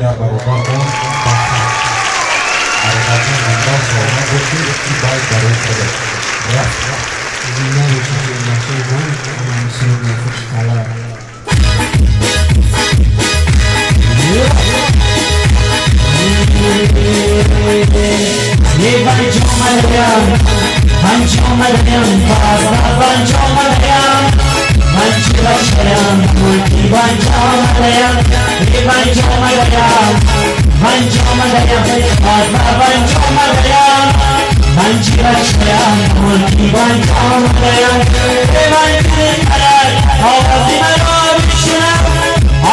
برای برادر اون حرکتی منداز شما بودی که باید برای خودت رفت زینا بچه نقشه من مسئول نفش کلا ये बंचो मलयाम पासा बंचो मलयाम बंचो लक्षयाम मुल्की बंचो मलयाम ये बंचो मलयाम पासा बंचो मलयाम बंचो लक्षयाम मुल्की बंचो मलयाम ये बंचो मलयाम आवाज़ मरो विष्णु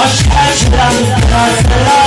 आशा शुद्रम रास्ता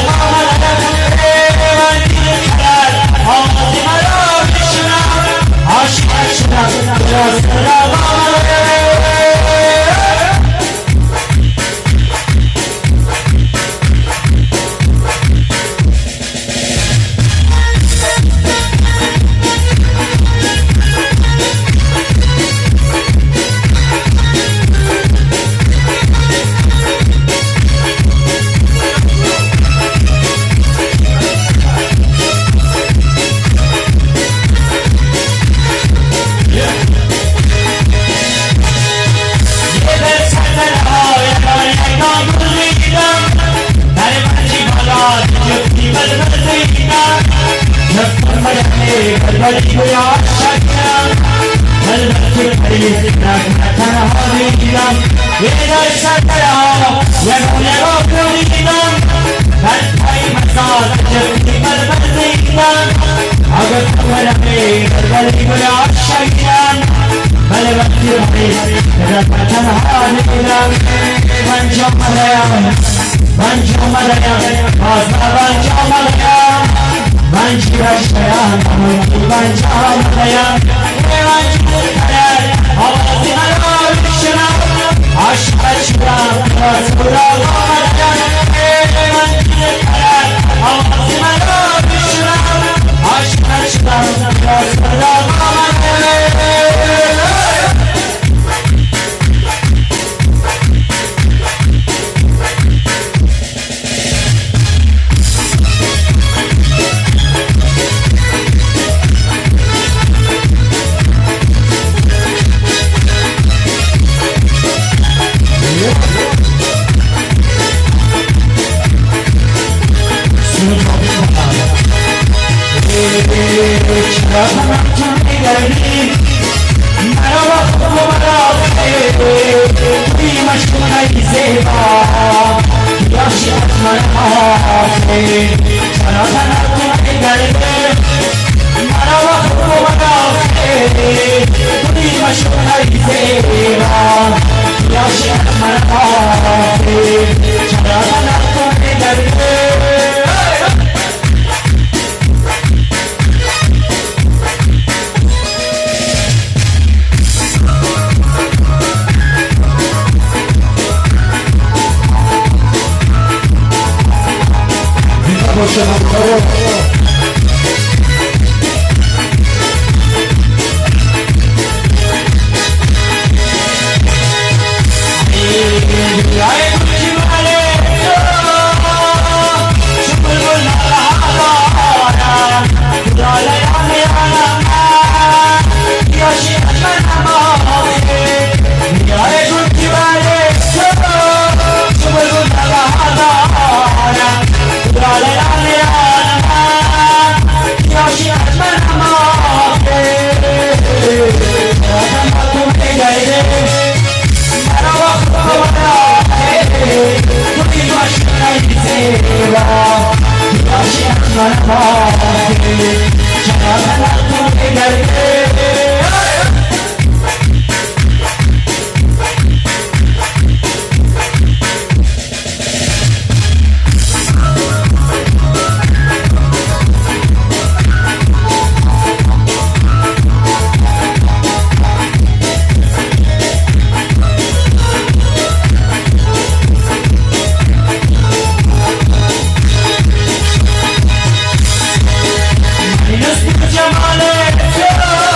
Jamale